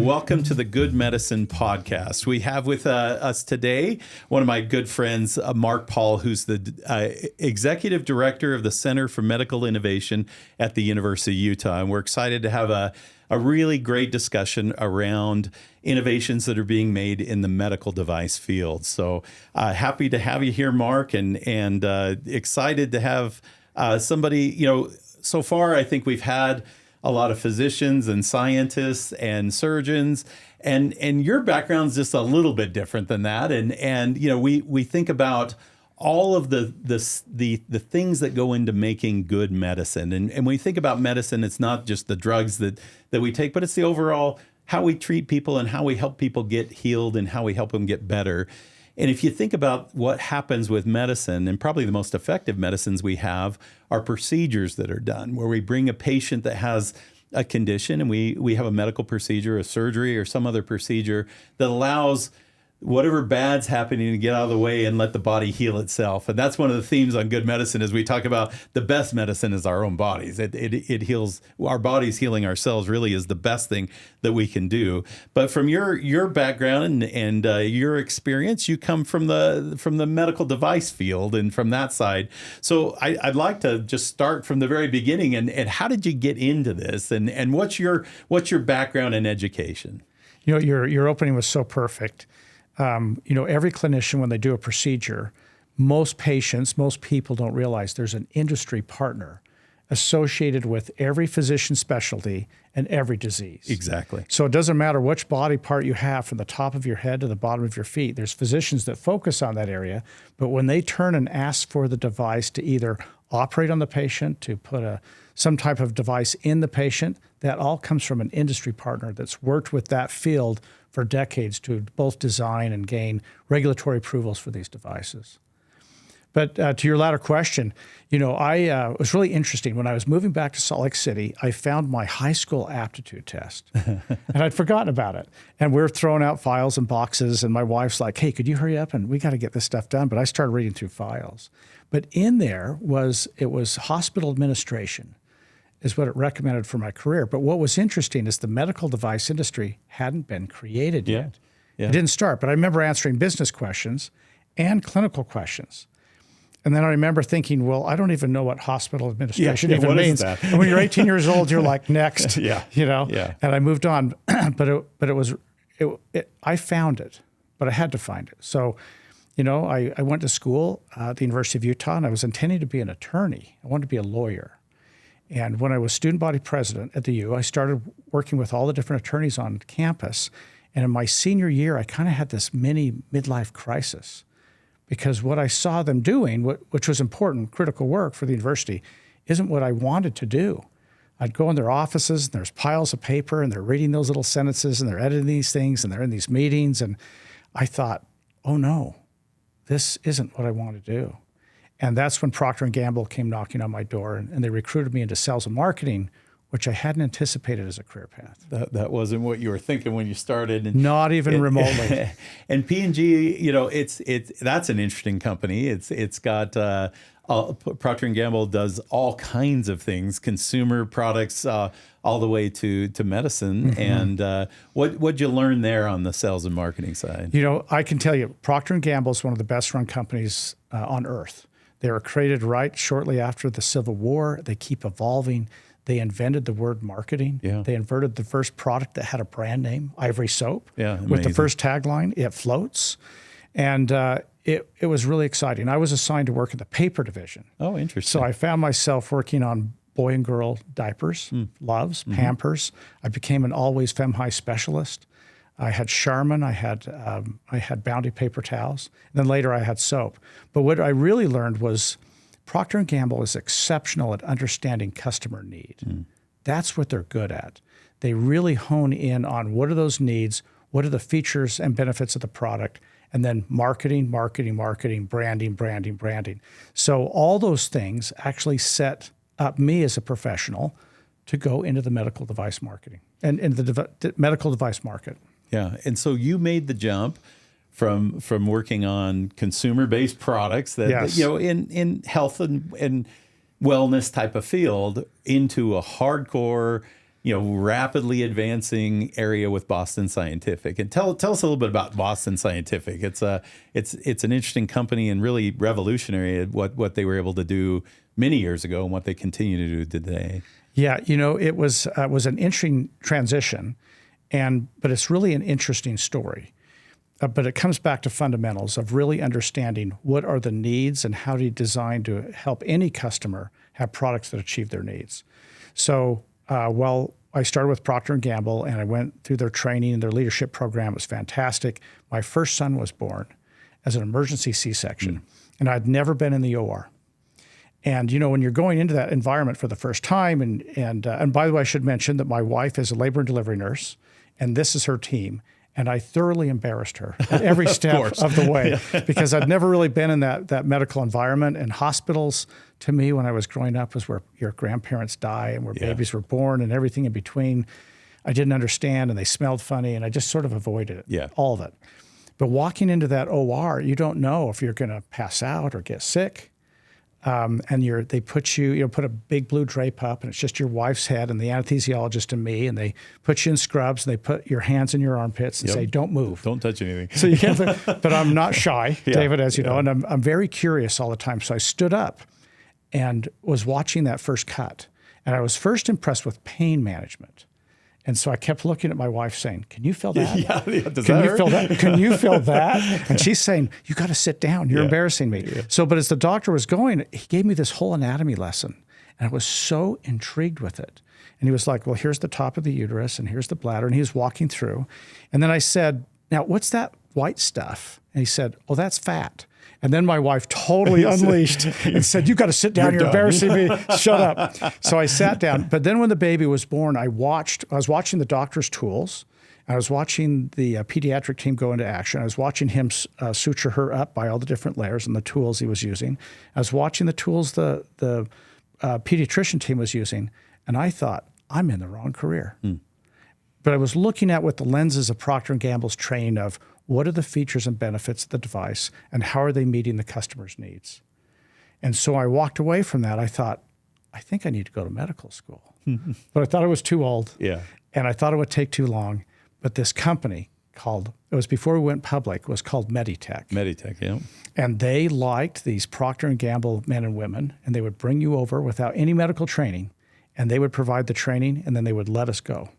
welcome to the Good Medicine Podcast. We have with us today one of my good friends, Mark Paul, who's the Executive Director of the Center for Medical Innovation at the University of Utah. And we're excited to have a really great discussion around innovations that are being made in the medical device field. So happy to have you here, Mark, and excited to have somebody, so far I think we've had a lot of physicians and scientists and surgeons, and your background's just a little bit different than that. And we think about all of the things that go into making good medicine. And when we think about medicine, it's not just the drugs that we take, but it's the overall how we treat people and how we help people get healed and how we help them get better. And if you think about what happens with medicine, and probably the most effective medicines we have are procedures that are done, where we bring a patient that has a condition and we have a medical procedure, a surgery, or some other procedure that allows whatever bad's happening to get out of the way and let the body heal itself. And that's one of the themes on Good Medicine is we talk about the best medicine is our own bodies. It heals, our bodies healing ourselves really is the best thing that we can do. But from your background and your experience, you come from the medical device field and from that side. So I'd like to just start from the very beginning and how did you get into this and what's your background and education? Your opening was so perfect. Every clinician, when they do a procedure, most people don't realize there's an industry partner associated with every physician specialty and every disease. Exactly. So it doesn't matter which body part you have from the top of your head to the bottom of your feet. There's physicians that focus on that area, but when they turn and ask for the device to either operate on the patient, to put some type of device in the patient, that all comes from an industry partner that's worked with that field for decades to both design and gain regulatory approvals for these devices. But to your latter question, it was really interesting. When I was moving back to Salt Lake City, I found my high school aptitude test, and I'd forgotten about it. And we're throwing out files and boxes, and my wife's like, "Hey, could you hurry up? And we got to get this stuff done." But I started reading through files. But in there was hospital administration is what it recommended for my career. But what was interesting is the medical device industry hadn't been created yet. Yeah. It didn't start, but I remember answering business questions and clinical questions. And then I remember thinking, well, I don't even know what hospital administration even means. And when you're 18 years old, you're like, next, And I moved on, I found it, but I had to find it. So, I went to school at the University of Utah, and I was intending to be an attorney. I wanted to be a lawyer. And when I was student body president at the U, I started working with all the different attorneys on campus. And in my senior year, I kind of had this mini midlife crisis because what I saw them doing, which was important, critical work for the university, isn't what I wanted to do. I'd go in their offices, and there's piles of paper, and they're reading those little sentences, and they're editing these things, and they're in these meetings. And I thought, oh no, this isn't what I want to do. And that's when Procter & Gamble came knocking on my door, and they recruited me into sales and marketing, which I hadn't anticipated as a career path. That wasn't what you were thinking when you started. Not even remotely. And P&G, that's an interesting company. It's got Procter & Gamble does all kinds of things, consumer products, all the way to medicine. Mm-hmm. And what'd you learn there on the sales and marketing side? I can tell you, Procter & Gamble is one of the best run companies on earth. They were created right shortly after the Civil War. They keep evolving. They invented the word marketing. Yeah. They invented the first product that had a brand name, Ivory Soap, with the first tagline, "It floats." And it was really exciting. I was assigned to work in the paper division. Oh, interesting. So I found myself working on boy and girl diapers, Loves, Pampers. I became an Always Femme High specialist. I had Charmin, I had Bounty paper towels, and then later I had soap. But what I really learned was Procter & Gamble is exceptional at understanding customer need. That's what they're good at. They really hone in on what are those needs, what are the features and benefits of the product, and then marketing, branding. So all those things actually set up me as a professional to go into the medical device marketing and in the medical device market. Yeah, and so you made the jump from working on consumer-based products that, yes, in health and wellness type of field into a hardcore rapidly advancing area with Boston Scientific. And tell us a little bit about Boston Scientific. It's an interesting company and really revolutionary at what they were able to do many years ago and what they continue to do today. Yeah, it was an interesting transition, but it's really an interesting story. But it comes back to fundamentals of really understanding what are the needs and how do you design to help any customer have products that achieve their needs. So, I started with Procter & Gamble, and I went through their training and their leadership program. It was fantastic. My first son was born as an emergency C-section, and I'd never been in the OR. And, when you're going into that environment for the first time, and by the way, I should mention that my wife is a labor and delivery nurse, and this is her team. And I thoroughly embarrassed her at every step of the way because I'd never really been in that medical environment. And hospitals, to me, when I was growing up, was where your grandparents die and where babies were born and everything in between. I didn't understand, and they smelled funny, and I just sort of avoided it, all of it. But walking into that OR, you don't know if you're going to pass out or get sick. And they put you put a big blue drape up, and it's just your wife's head and the anesthesiologist and me, and they put you in scrubs, and they put your hands in your armpits and say, "Don't move, don't touch anything." So you can't. But I'm not shy, David, as you know, and I'm very curious all the time. So I stood up and was watching that first cut, and I was first impressed with pain management. And so I kept looking at my wife saying, "Can you feel that? Can you feel that? Can you feel that?" And she's saying, "You got to sit down. You're embarrassing me." Yeah. So, but as the doctor was going, he gave me this whole anatomy lesson, and I was so intrigued with it. And he was like, "Well, here's the top of the uterus, and here's the bladder," and he was walking through. And then I said, "Now, what's that white stuff?" And he said, "Oh, that's fat." And then my wife totally unleashed and said, "You got to sit down. You're embarrassing me. Shut up." So I sat down. But then when the baby was born, I was watching the doctor's tools. I was watching the pediatric team go into action. I was watching him suture her up by all the different layers and the tools he was using. I was watching the tools the pediatrician team was using. And I thought, I'm in the wrong career. But I was looking at with the lenses of Procter & Gamble's training of what are the features and benefits of the device and how are they meeting the customer's needs. And so I walked away from that. I thought, I think I need to go to medical school. But I thought I was too old. Yeah. And I thought it would take too long. But this company it was before we went public, was called medtech. Medtech, yeah. And they liked these Procter & Gamble men and women, and they would bring you over without any medical training, and they would provide the training, and then they would let us go.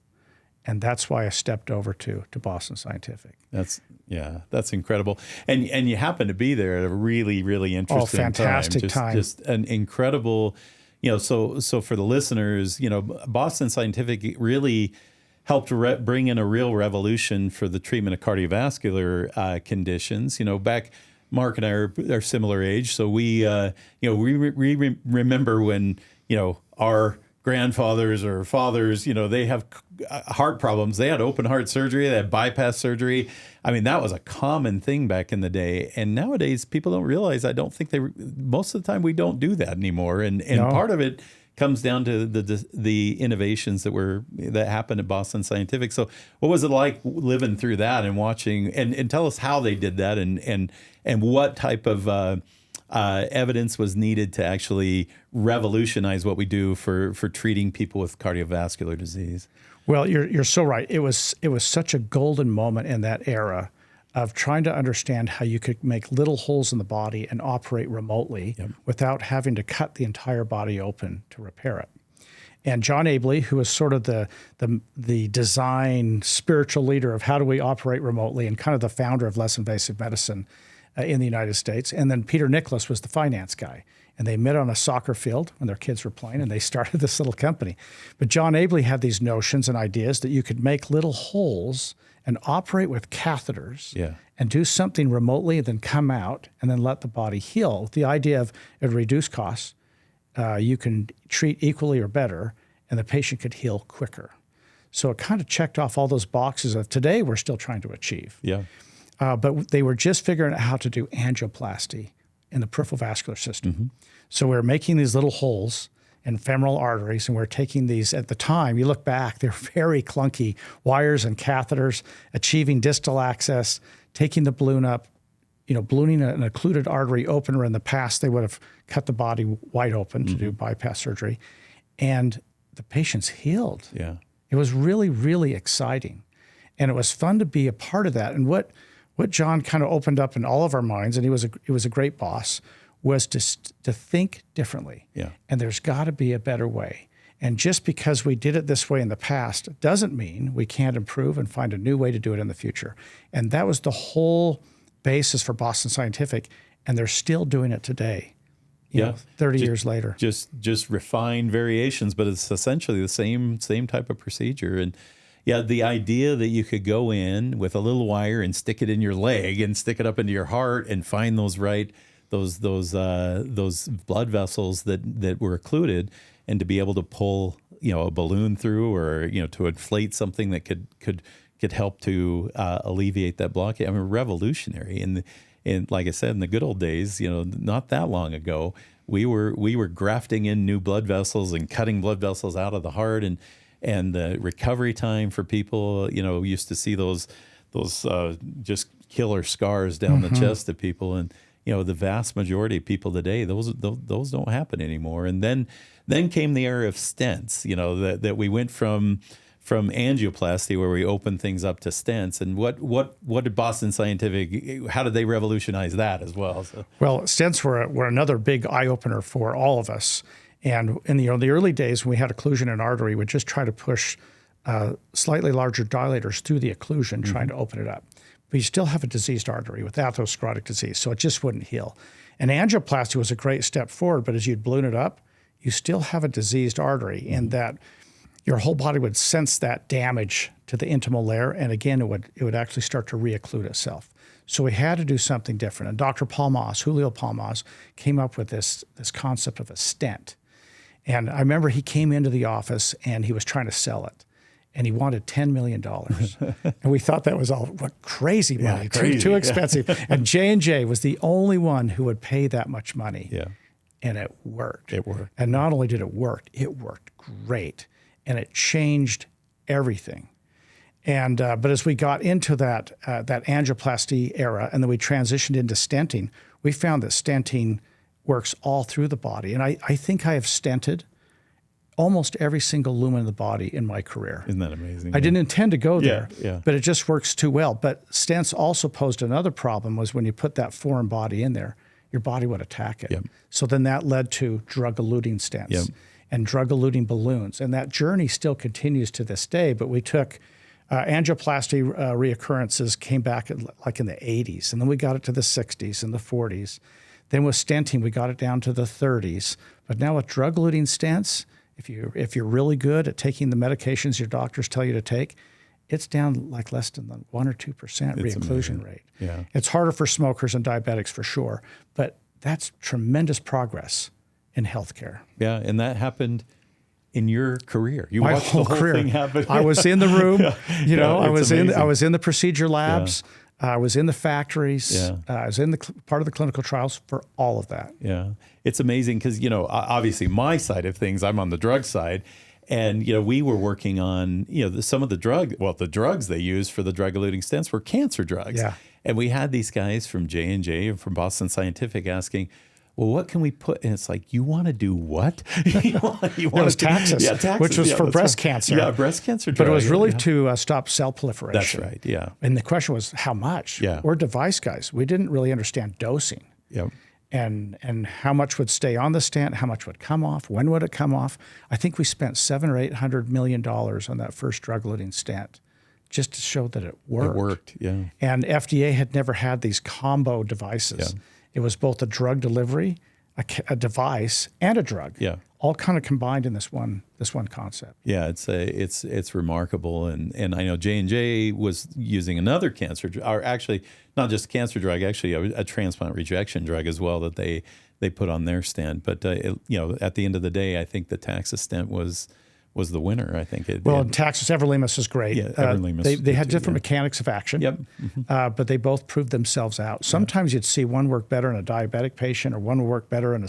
And that's why I stepped over to Boston Scientific. That's incredible. And you happen to be there at a really, really interesting fantastic time. Just an incredible, so for the listeners, Boston Scientific really helped bring in a real revolution for the treatment of cardiovascular conditions. Back, Mark and I are similar age, so we remember when our grandfathers or fathers, they have heart problems. They had open heart surgery. They had bypass surgery. I mean, that was a common thing back in the day. And nowadays, people don't realize. I don't think most of the time we don't do that anymore. And part of it comes down to the innovations that happened at Boston Scientific. So, what was it like living through that and watching? And tell us how they did that and what type of evidence was needed to actually revolutionize what we do for treating people with cardiovascular disease. Well, you're so right. It was such a golden moment in that era of trying to understand how you could make little holes in the body and operate remotely without having to cut the entire body open to repair it. And John Abley, who was sort of the design spiritual leader of how do we operate remotely and kind of the founder of less invasive medicine in the United States. And then Peter Nicholas was the finance guy. And they met on a soccer field when their kids were playing, and they started this little company. But John Abley had these notions and ideas that you could make little holes and operate with catheters and do something remotely and then come out and then let the body heal. The idea of it reduce costs, you can treat equally or better, and the patient could heal quicker. So it kind of checked off all those boxes of today we're still trying to achieve. Yeah. But they were just figuring out how to do angioplasty in the peripheral vascular system. Mm-hmm. So we're making these little holes in femoral arteries, and we're taking these, at the time, you look back, they're very clunky wires and catheters, achieving distal access, taking the balloon up, ballooning an occluded artery open, or in the past, they would have cut the body wide open to do bypass surgery. And the patient's healed. Yeah. It was really, really exciting. And it was fun to be a part of that. And what John kind of opened up in all of our minds, and he was a great boss, was to think differently. Yeah. And there's got to be a better way. And just because we did it this way in the past doesn't mean we can't improve and find a new way to do it in the future. And that was the whole basis for Boston Scientific, and they're still doing it today. You know, 30 years later. Just refined variations, but it's essentially the same type of procedure. And yeah, the idea that you could go in with a little wire and stick it in your leg and stick it up into your heart and find those blood vessels that were occluded, and to be able to pull, you know, a balloon through, or, you know, to inflate something that could help to alleviate that blockage. I mean, revolutionary. And like I said, in the good old days, you know, not that long ago, we were grafting in new blood vessels and cutting blood vessels out of the heart, and the recovery time for people, you know, we used to see those just killer scars down the chest of people. And, you know, the vast majority of people today, those don't happen anymore. And then came the era of stents, you know, that we went from angioplasty, where we opened things up, to stents. And what did Boston Scientific, how did they revolutionize that as well? So. Well, stents were another big eye-opener for all of us. And in the early days, when we had occlusion in artery, we'd just try to push slightly larger dilators through the occlusion, trying to open it up. But you still have a diseased artery with atherosclerotic disease, so it just wouldn't heal. And angioplasty was a great step forward, but as you'd balloon it up, you still have a diseased artery, in that your whole body would sense that damage to the intimal layer, and again, it would actually start to reocclude itself. So we had to do something different. And Dr. Julio Palmas, came up with this concept of a stent. And I remember he came into the office and he was trying to sell it, and he wanted $10 million. And we thought that was all crazy money, too expensive. And J&J was the only one who would pay that much money. Yeah. And it worked. It worked. And not only did it work great. And it changed everything. And but as we got into that angioplasty era, and then we transitioned into stenting, we found that stenting works all through the body. And I think I have stented almost every single lumen of the body in my career. Isn't that amazing? I didn't intend to go there, yeah. but it just works too well. But stents also posed another problem, was when you put that foreign body in there, your body would attack it. Yep. So then that led to drug-eluting stents. Yep. And drug-eluting balloons. And that journey still continues to this day, but we took angioplasty reoccurrences came back like in the 80s, and then we got it to the 60s and the 40s. Then with stenting, we got it down to the 30s. But now with drug-eluting stents, if you're really good at taking the medications your doctors tell you to take, it's down like less than the 1 or 2% reocclusion rate. Yeah. It's harder for smokers and diabetics for sure, but that's tremendous progress in healthcare. Yeah, and that happened in your career. You My watched whole the whole career. thing happen. I was in the room. You know, I was amazing. in the procedure labs. I was in the factories. Yeah. I was in the part of the clinical trials for all of that. Yeah, it's amazing because, you know, obviously my side of things, I'm on the drug side. And, you know, we were working on, you know, some of the drugs they used for the drug-eluting stents were cancer drugs. Yeah. And we had these guys from J&J and from Boston Scientific asking, well, what can we put? And it's like, you want to do what? you want it was Taxus, which was for breast cancer. Yeah, breast cancer drug. But it was really to stop cell proliferation. That's right, yeah. And the question was, how much? Yeah. We're device guys. We didn't really understand dosing. Yep. And how much would stay on the stent, how much would come off, when would it come off? I think we spent $700 or $800 million on that first drug-eluting stent just to show that it worked. It worked, yeah. And FDA had never had these combo devices. Yeah. It was both a drug delivery, a device, and a drug. Yeah. All kind of combined in this one concept. Yeah, it's remarkable, and I know J&J was using another cancer, or actually not just a cancer drug, actually a transplant rejection drug as well that they put on their stent. But you know, at the end of the day, I think the Taxus stent was the winner. I think Taxus everolimus is great. Yeah, everolimus. They had different mechanics of action. Yep. Mm-hmm. But they both proved themselves out. Sometimes you'd see one work better in a diabetic patient, or one will work better in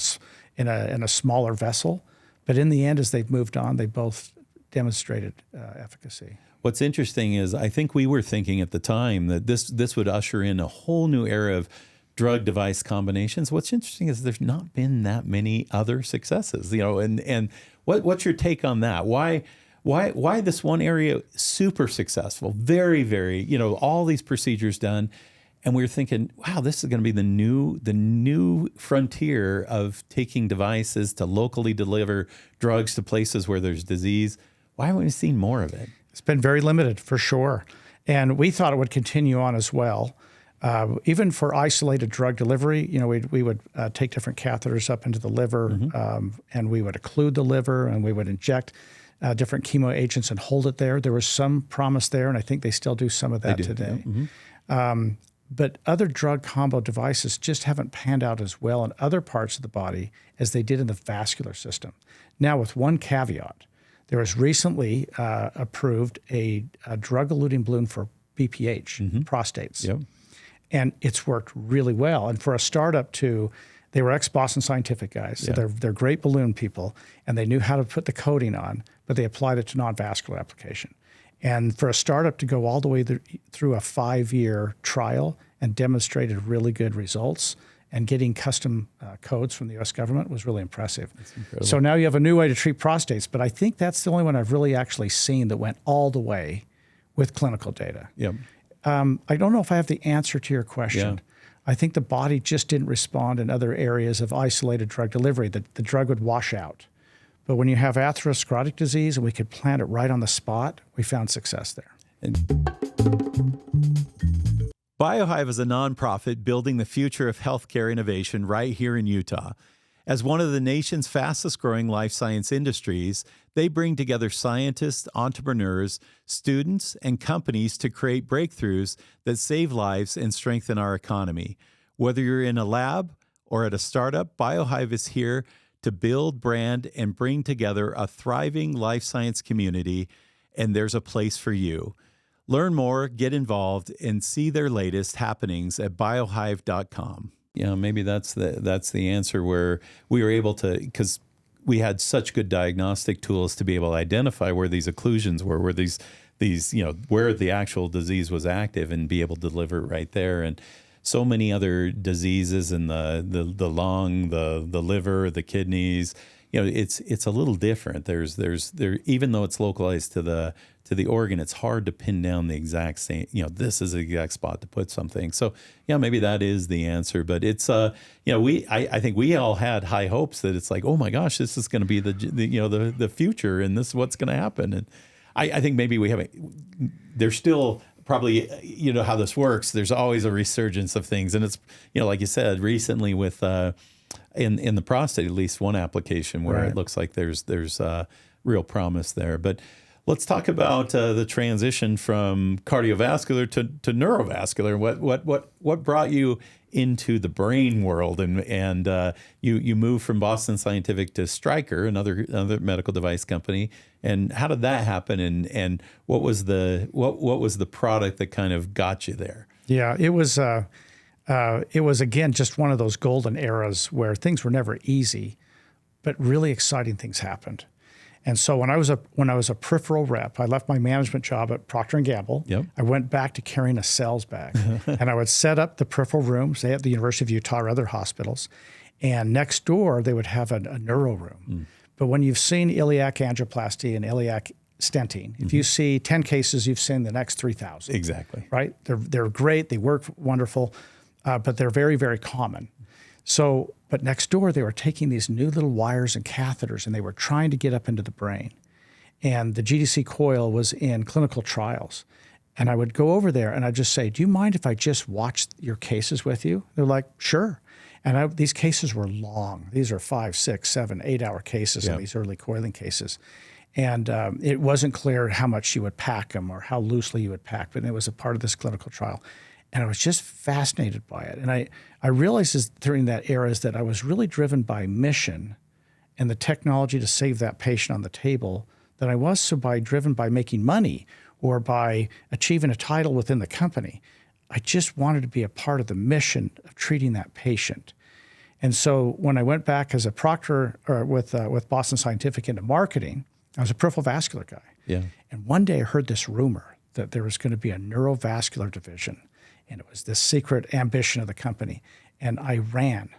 a smaller vessel. But in the end, as they've moved on, they both demonstrated efficacy. What's interesting is I think we were thinking at the time that this would usher in a whole new era of drug device combinations. What's interesting is there's not been that many other successes, you know, and what's your take on that? Why Why this one area super successful, very, very, all these procedures done. And we were thinking, wow, this is going to be the new frontier of taking devices to locally deliver drugs to places where there's disease. Why haven't we seen more of it? It's been very limited for sure. And we thought it would continue on as well. Even for isolated drug delivery, we would take different catheters up into the liver, and we would occlude the liver, and we would inject different chemo agents and hold it there. There was some promise there, and I think they still do some of that today. But other drug combo devices just haven't panned out as well in other parts of the body as they did in the vascular system. Now, with one caveat, there was recently approved a drug-eluting balloon for BPH, prostates. Yep. And it's worked really well. And for a startup they were ex-Boston Scientific guys. So they're great balloon people, and they knew how to put the coating on, but they applied it to non-vascular application. And for a startup to go all the way through a 5-year trial and demonstrated really good results and getting custom codes from the U.S. government was really impressive. So now you have a new way to treat prostates, but I think that's the only one I've really actually seen that went all the way with clinical data. Yep. I don't know if I have the answer to your question. Yeah. I think the body just didn't respond in other areas of isolated drug delivery. The drug would wash out. But when you have atherosclerotic disease and we could plant it right on the spot, we found success there. BioHive is a nonprofit building the future of healthcare innovation right here in Utah. As one of the nation's fastest growing life science industries, they bring together scientists, entrepreneurs, students, and companies to create breakthroughs that save lives and strengthen our economy. Whether you're in a lab or at a startup, BioHive is here to build, brand, and bring together a thriving life science community, and there's a place for you. Learn more, get involved, and see their latest happenings at biohive.com. Maybe that's the answer, where we were able to, because we had such good diagnostic tools to be able to identify where these occlusions were, where these where the actual disease was active, and be able to deliver it right there. And so many other diseases in the lung, the liver, the kidneys, it's a little different. There's even though it's localized to the organ, it's hard to pin down the exact same, this is the exact spot to put something. So maybe that is the answer. But it's I think we all had high hopes that it's like, oh my gosh, this is going to be the future, and this is what's going to happen. And I think maybe we haven't. There's still probably, how this works. There's always a resurgence of things, and it's like you said recently with in the prostate, at least one application where It looks like there's real promise there. But let's talk about the transition from cardiovascular to neurovascular. What brought you into the brain world, and you moved from Boston Scientific to Stryker, another medical device company. And how did that happen? And what was the product that kind of got you there? Yeah, it was again just one of those golden eras where things were never easy, but really exciting things happened. And so when I was a peripheral rep, I left my management job at Procter & Gamble. Yep. I went back to carrying a sales bag, and I would set up the peripheral rooms. They had the University of Utah or other hospitals, and next door they would have a neuro room. But when you've seen iliac angioplasty and iliac stenting, if you see 10 cases, you've seen the next 3,000. Exactly. Right? They're great. They work wonderful, but they're very, very common. So, but next door, they were taking these new little wires and catheters, and they were trying to get up into the brain. And the GDC coil was in clinical trials. And I would go over there and I'd just say, do you mind if I just watch your cases with you? They're like, sure. And these cases were long. These are 5, 6, 7, 8-hour cases in these early coiling cases. And it wasn't clear how much you would pack them or how loosely you would pack, but it was a part of this clinical trial. And I was just fascinated by it. And I realized during that era is that I was really driven by mission and the technology to save that patient on the table than I was driven by making money or by achieving a title within the company. I just wanted to be a part of the mission of treating that patient. And so when I went back as a proctor with Boston Scientific into marketing, I was a peripheral vascular guy. Yeah. And one day I heard this rumor that there was going to be a neurovascular division. And it was this secret ambition of the company. And I ran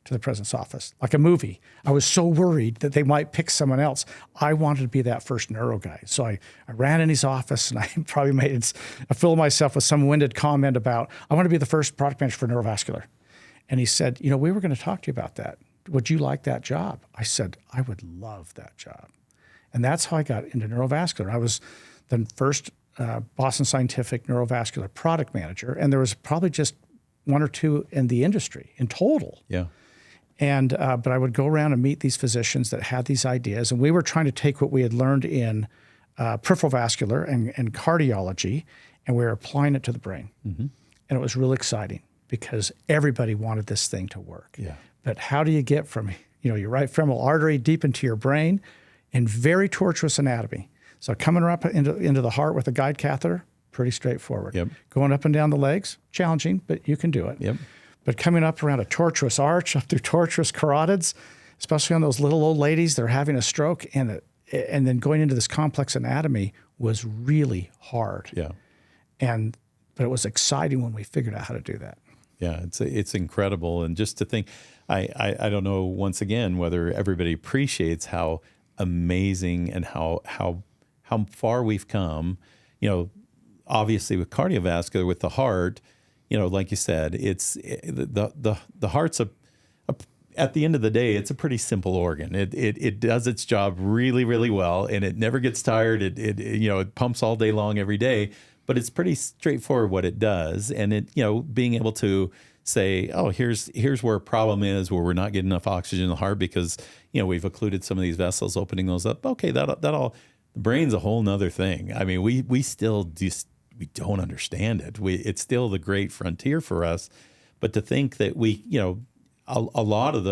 to the president's office, like a movie. I was so worried that they might pick someone else. I wanted to be that first neuro guy. So I ran in his office, and I probably made a fool of myself with some winded comment about, I want to be the first product manager for neurovascular. And he said, we were going to talk to you about that. Would you like that job? I said, I would love that job. And that's how I got into neurovascular. I was the first Boston Scientific neurovascular product manager, and there was probably just one or two in the industry in total. Yeah. And but I would go around and meet these physicians that had these ideas, and we were trying to take what we had learned in peripheral vascular and cardiology, and we were applying it to the brain. Mm-hmm. And it was really exciting because everybody wanted this thing to work. Yeah. But how do you get from your right femoral artery deep into your brain in very tortuous anatomy? So coming up into the heart with a guide catheter, pretty straightforward. Yep. Going up and down the legs, challenging, but you can do it. Yep. But coming up around a tortuous arch, up through tortuous carotids, especially on those little old ladies that are having a stroke, and then going into this complex anatomy was really hard. Yeah. But it was exciting when we figured out how to do that. Yeah, it's incredible. And just to think, I don't know, once again, whether everybody appreciates how amazing and how far we've come, obviously with cardiovascular, with the heart, like you said, it's the heart's at the end of the day, it's a pretty simple organ. It does its job really, really well, and it never gets tired. It pumps all day long every day, but it's pretty straightforward what it does. And being able to say, oh, here's where a problem is, where we're not getting enough oxygen in the heart because we've occluded some of these vessels, opening those up. Okay, that all. The brain's a whole nother thing. I mean, we still just we don't understand it. It's still the great frontier for us. But to think that a lot of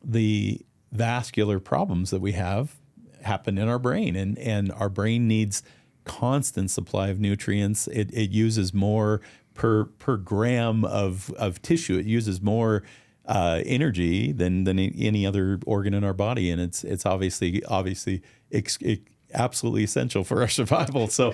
the vascular problems that we have happen in our brain, and our brain needs constant supply of nutrients. It uses more per gram of tissue. It uses more energy than any other organ in our body, and it's obviously absolutely essential for our survival. So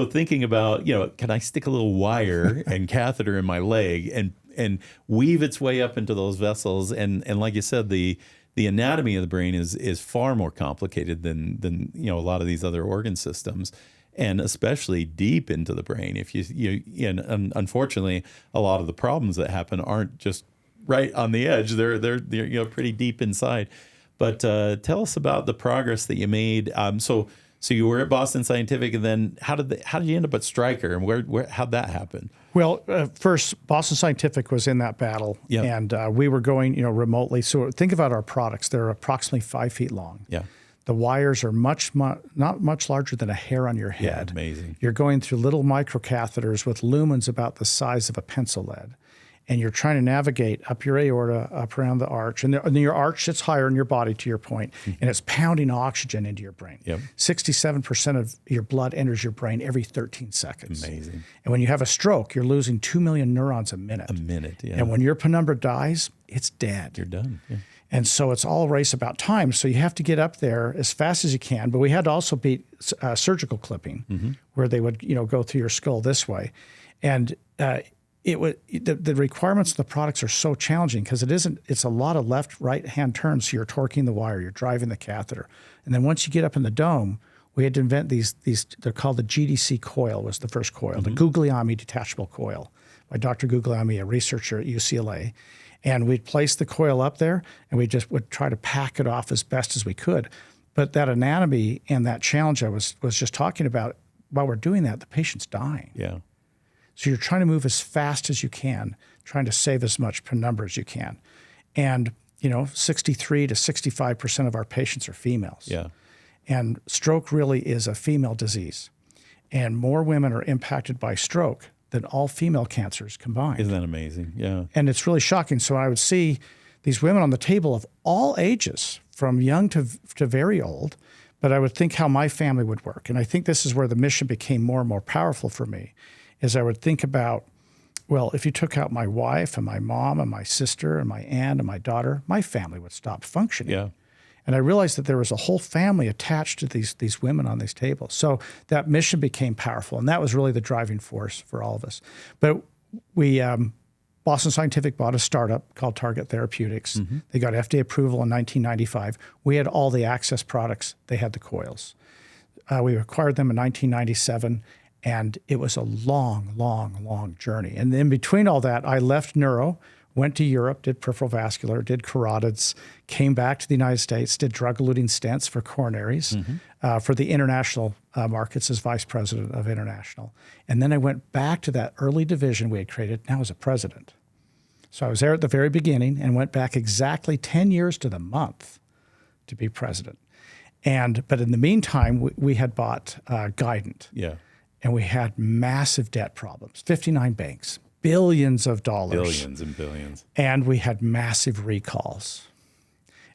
thinking about, can I stick a little wire and catheter in my leg and weave its way up into those vessels? And like you said, the anatomy of the brain is far more complicated than a lot of these other organ systems, and especially deep into the brain. If and unfortunately, a lot of the problems that happen aren't just right on the edge. They're pretty deep inside. But tell us about the progress that you made. So you were at Boston Scientific, and then how did you end up at Stryker, and how'd that happen? Well, first, Boston Scientific was in that battle, Yep. and we were going remotely. So think about our products; they're approximately 5 feet long. Yeah. The wires are not much larger than a hair on your head. Yeah, amazing. You're going through little microcatheters with lumens about the size of a pencil lead. And you're trying to navigate up your aorta, up around the arch. And your arch sits higher in your body, to your point, and it's pounding oxygen into your brain. Yep. 67% of your blood enters your brain every 13 seconds. Amazing. And when you have a stroke, you're losing 2 million neurons a minute. A minute, yeah. And when your penumbra dies, it's dead. You're done. Yeah. And so it's all a race about time. So you have to get up there as fast as you can. But we had to also beat surgical clipping, where they would go through your skull this way. And the requirements of the products are so challenging because it's a lot of left, right hand turns. So you're torquing the wire, you're driving the catheter. And then once you get up in the dome, we had to invent these, they're called the GDC coil was the first coil, the Guglielmi detachable coil by Dr. Guglielmi, a researcher at UCLA. And we'd place the coil up there and we just would try to pack it off as best as we could. But that anatomy and that challenge I was just talking about, while we're doing that, the patient's dying. Yeah. So you're trying to move as fast as you can, trying to save as much penumbra as you can. And, 63 to 65% of our patients are females. Yeah. And stroke really is a female disease. And more women are impacted by stroke than all female cancers combined. Isn't that amazing? Yeah. And it's really shocking. So I would see these women on the table of all ages, from young to very old, but I would think how my family would work. And I think this is where the mission became more and more powerful for me. Is I would think about, well, if you took out my wife and my mom and my sister and my aunt and my daughter, my family would stop functioning. Yeah. And I realized that there was a whole family attached to these women on these tables. So that mission became powerful, and that was really the driving force for all of us. But we Boston Scientific bought a startup called Target Therapeutics. They got FDA approval in 1995. We had all the access products. They had the coils. We acquired them in 1997, and it was a long, long, long journey. And in between all that, I left neuro, went to Europe, did peripheral vascular, did carotids, came back to the United States, did drug-eluting stents for coronaries, for the international markets as vice president of international. And then I went back to that early division we had created, now as a president. So I was there at the very beginning and went back exactly 10 years to the month to be president. But in the meantime, we had bought Guidant. Yeah. And we had massive debt problems, 59 banks, billions of dollars. Billions and billions. And we had massive recalls.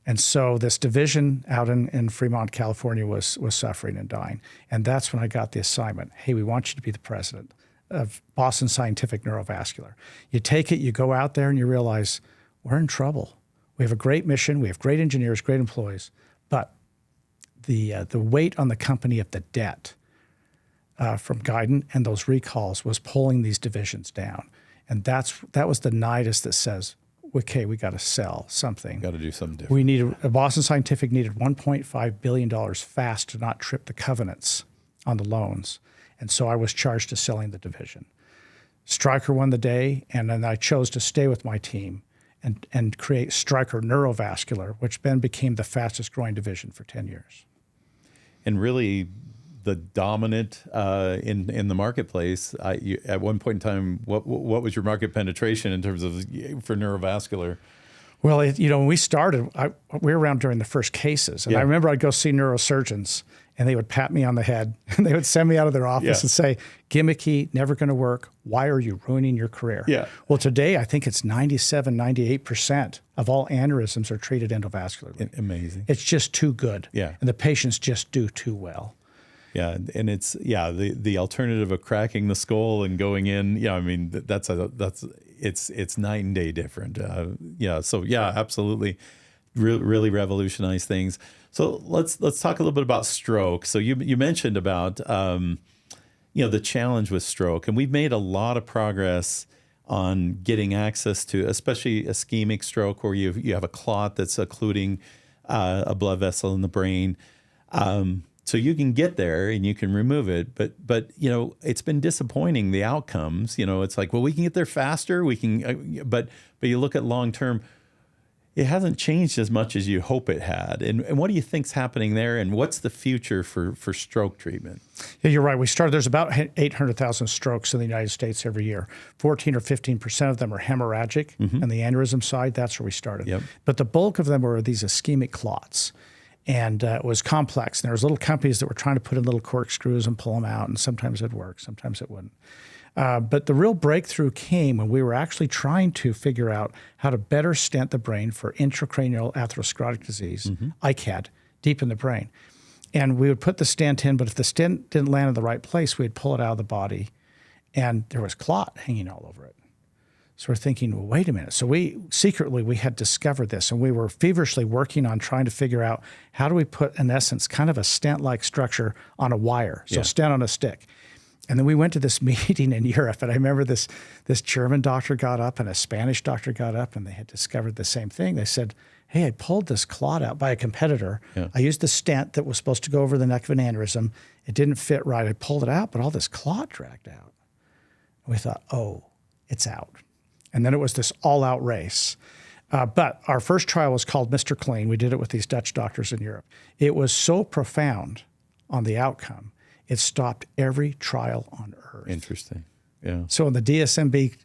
And so this division out in Fremont, California was suffering and dying. And that's when I got the assignment. Hey, we want you to be the president of Boston Scientific Neurovascular. You take it, you go out there and you realize we're in trouble. We have a great mission. We have great engineers, great employees. But the weight on the company of the debt from Guidant and those recalls was pulling these divisions down. And that was the nidus that says, okay, we got to sell something. Got to do something different. Boston Scientific needed $1.5 billion fast to not trip the covenants on the loans. And so I was charged to selling the division. Stryker won the day, and then I chose to stay with my team and create Stryker Neurovascular, which then became the fastest growing division for 10 years. And really the dominant in the marketplace. At one point in time, what was your market penetration in terms of for neurovascular? Well, when we started, we were around during the first cases. And I remember I'd go see neurosurgeons, and they would pat me on the head, and they would send me out of their office and say, gimmicky, never going to work. Why are you ruining your career? Yeah. Well, today, I think it's 97, 98% of all aneurysms are treated endovascularly. Amazing. It's just too good. Yeah. And the patients just do too well. Yeah, and it's the alternative of cracking the skull and going in. Yeah, I mean it's night and day different. Absolutely, really revolutionized things. So let's talk a little bit about stroke. So you mentioned about the challenge with stroke, and we've made a lot of progress on getting access to, especially ischemic stroke, where you have a clot that's occluding a blood vessel in the brain. So you can get there and you can remove it, but it's been disappointing, the outcomes. It's like, well, we can get there faster. We can, but you look at long term, it hasn't changed as much as you hope it had. And what do you think's happening there? And what's the future for stroke treatment? Yeah, you're right. There's about 800,000 strokes in the United States every year. 14 or 15% of them are hemorrhagic, and the aneurysm side, that's where we started. Yep. But the bulk of them were these ischemic clots. And it was complex. And there was little companies that were trying to put in little corkscrews and pull them out, and sometimes it'd work, sometimes it wouldn't. But the real breakthrough came when we were actually trying to figure out how to better stent the brain for intracranial atherosclerotic disease, ICAD, deep in the brain. And we would put the stent in, but if the stent didn't land in the right place, we'd pull it out of the body, and there was clot hanging all over it. So we're thinking, well, wait a minute. So we had discovered this, and we were feverishly working on trying to figure out how do we put, in essence, kind of a stent-like structure on a wire, so stent on a stick. And then we went to this meeting in Europe, and I remember this German doctor got up and a Spanish doctor got up, and they had discovered the same thing. They said, hey, I pulled this clot out by a competitor. Yeah. I used the stent that was supposed to go over the neck of an aneurysm. It didn't fit right. I pulled it out, but all this clot dragged out. And we thought, oh, it's out. And then it was this all-out race. But our first trial was called Mr. Clean. We did it with these Dutch doctors in Europe. It was so profound on the outcome, it stopped every trial on earth. Interesting. Yeah. So when the DSMB,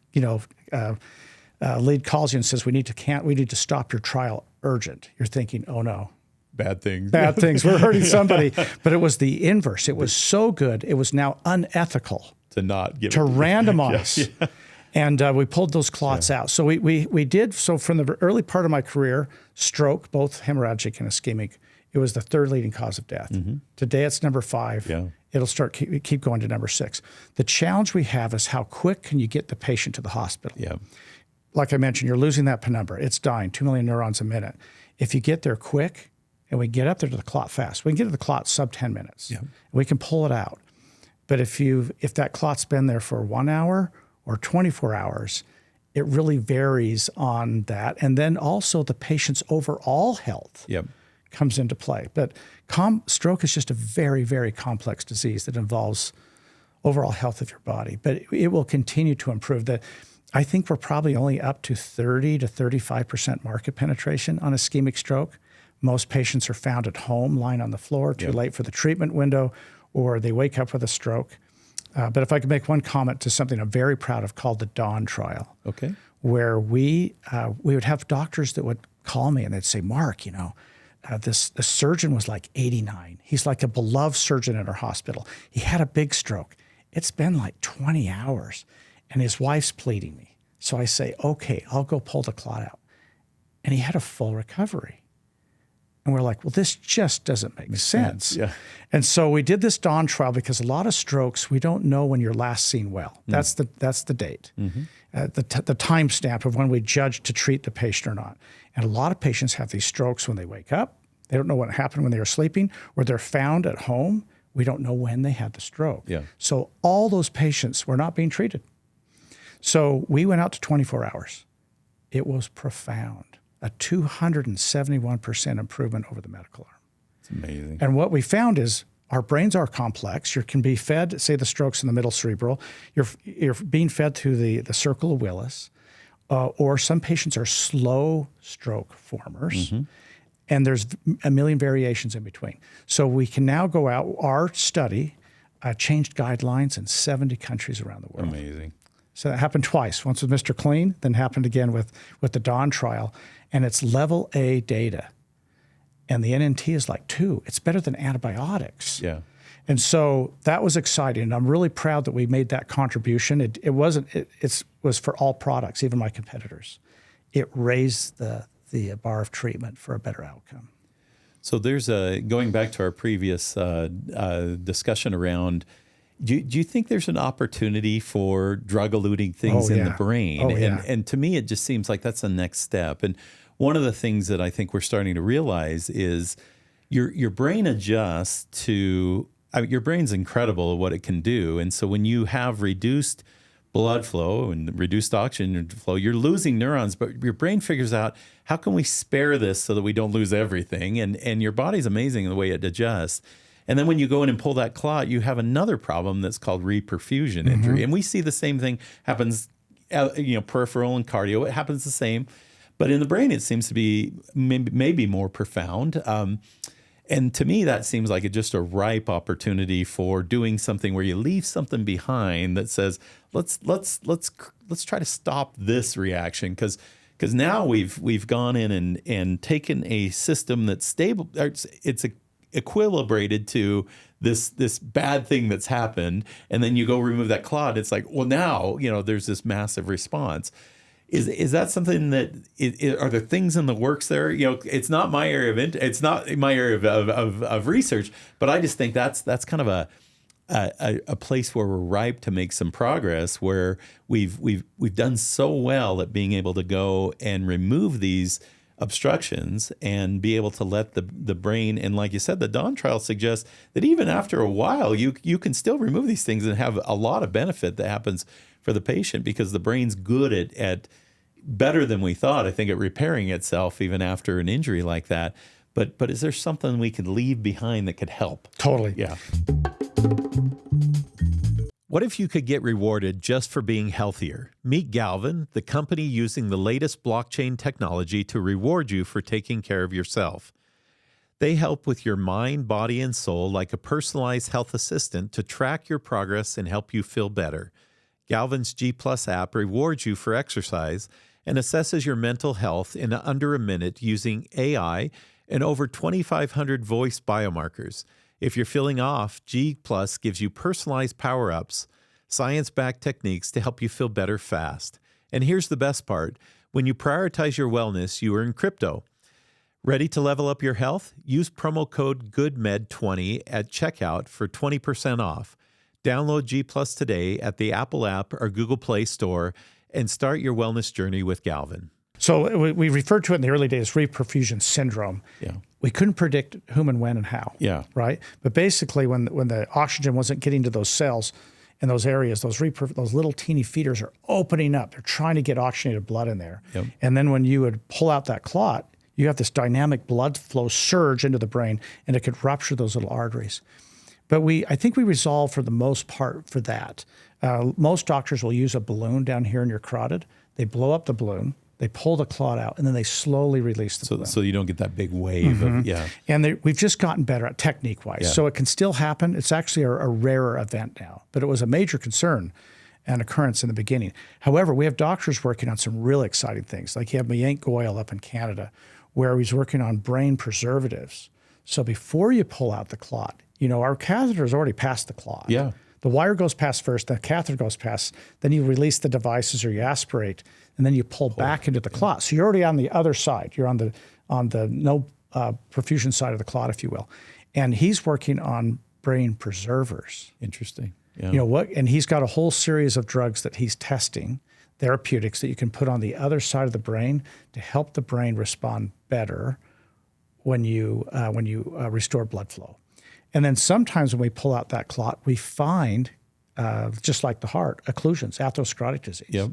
lead calls you and says, we need to stop your trial urgent, you're thinking, oh no. Bad things. Bad things. We're hurting somebody. But it was the inverse. It was so good, it was now unethical to not give to randomize. Yes, yeah. And we pulled those clots out. So we did, so from the early part of my career, stroke, both hemorrhagic and ischemic, it was the third leading cause of death. Today it's number 5. Yeah. It'll keep going to number 6. The challenge we have is how quick can you get the patient to the hospital? Yeah. Like I mentioned, you're losing that penumbra. It's dying, 2 million neurons a minute. If you get there quick and we get up there to the clot fast, we can get to the clot sub 10 minutes. Yeah. We can pull it out. But if that clot's been there for 1 hour or 24 hours, it really varies on that. And then also the patient's overall health Yep. comes into play. But stroke is just a very, very complex disease that involves overall health of your body. But it will continue to improve. I think we're probably only up to 30 to 35% market penetration on ischemic stroke. Most patients are found at home, lying on the floor, too late for the treatment window, or they wake up with a stroke. But if I could make one comment to something I'm very proud of called the Dawn trial, Okay. where we would have doctors that would call me and they'd say, Mark, the surgeon was like 89. He's like a beloved surgeon at our hospital. He had a big stroke. It's been like 20 hours and his wife's pleading me. So I say, okay, I'll go pull the clot out. And he had a full recovery. And we're like, well, this just doesn't make sense. Yeah. And so we did this Dawn trial because a lot of strokes, we don't know when you're last seen well. That's the date, the time stamp of when we judge to treat the patient or not. And a lot of patients have these strokes when they wake up. They don't know what happened when they were sleeping, or they're found at home. We don't know when they had the stroke. Yeah. So all those patients were not being treated. So we went out to 24 hours. It was profound. A 271% improvement over the medical arm. It's amazing. And what we found is our brains are complex. You can be fed, say the stroke's in the middle cerebral, you're being fed through the circle of Willis, or some patients are slow stroke formers, and there's a million variations in between. So we can now go out, our study changed guidelines in 70 countries around the world. Amazing. So that happened twice, once with Mr. Clean, then happened again with the Dawn trial. And it's level A data. And the NNT is like 2. It's better than antibiotics. Yeah. And so that was exciting. And I'm really proud that we made that contribution. It was for all products, even my competitors. It raised the bar of treatment for a better outcome. So there's going back to our previous discussion around, do you think there's an opportunity for drug-eluting things in the brain? Oh, yeah. And to me, it just seems like that's the next step. And one of the things that I think we're starting to realize is your brain adjusts to, your brain's incredible at what it can do. And so when you have reduced blood flow and reduced oxygen flow, you're losing neurons, but your brain figures out, how can we spare this so that we don't lose everything? And your body's amazing in the way it adjusts. And then when you go in and pull that clot, you have another problem that's called reperfusion injury. And we see the same thing happens, peripheral and cardio. It happens the same. But in the brain, it seems to be maybe more profound. And to me, that seems like just a ripe opportunity for doing something where you leave something behind that says, let's try to stop this reaction, because now we've gone in and taken a system that's stable. It's equilibrated to this bad thing that's happened, and then you go remove that clot. It's like, well, now there's this massive response. Is that something that are there things in the works there? It's not my area of research, but I just think that's kind of a place where we're ripe to make some progress, where we've done so well at being able to go and remove these obstructions and be able to let the brain, and like you said, the Dawn trial suggests that even after a while, you can still remove these things and have a lot of benefit that happens for the patient, because the brain's good at better than we thought, I think, at repairing itself even after an injury like that. But is there something we could leave behind that could help? Totally. Yeah. What if you could get rewarded just for being healthier? Meet Galvin, the company using the latest blockchain technology to reward you for taking care of yourself. They help with your mind, body, and soul like a personalized health assistant to track your progress and help you feel better. Galvin's G Plus app rewards you for exercise and assesses your mental health in under a minute using AI and over 2,500 voice biomarkers. If you're feeling off, G Plus gives you personalized power-ups, science-backed techniques to help you feel better fast. And here's the best part. When you prioritize your wellness, you earn crypto. Ready to level up your health? Use promo code GOODMED20 at checkout for 20% off. Download G Plus today at the Apple app or Google Play Store and start your wellness journey with Galvin. So we referred to it in the early days, reperfusion syndrome. Yeah. We couldn't predict whom and when and how. Yeah. Right? But basically, when the oxygen wasn't getting to those cells and those areas, those little teeny feeders are opening up. They're trying to get oxygenated blood in there. Yep. And then when you would pull out that clot, you have this dynamic blood flow surge into the brain, and it could rupture those little arteries. But I think we resolve for the most part for that. Most doctors will use a balloon down here in your carotid. They blow up the balloon, they pull the clot out, and then they slowly release the balloon. So you don't get that big wave of, And we've just gotten better at technique-wise. Yeah. So it can still happen. It's actually a rarer event now, but it was a major concern and occurrence in the beginning. However, we have doctors working on some really exciting things. Like you have Mayank Goyal up in Canada, where he's working on brain preservatives. So before you pull out the clot, our catheter is already past the clot. Yeah. The wire goes past first, the catheter goes past, then you release the devices or you aspirate, and then you pull back into the clot. So you're already on the other side. You're on the no perfusion side of the clot, if you will. And he's working on brain preservers. Interesting. Yeah. And he's got a whole series of drugs that he's testing, therapeutics that you can put on the other side of the brain to help the brain respond better when you restore blood flow. And then sometimes when we pull out that clot, we find, just like the heart, occlusions, atherosclerotic disease. Yep.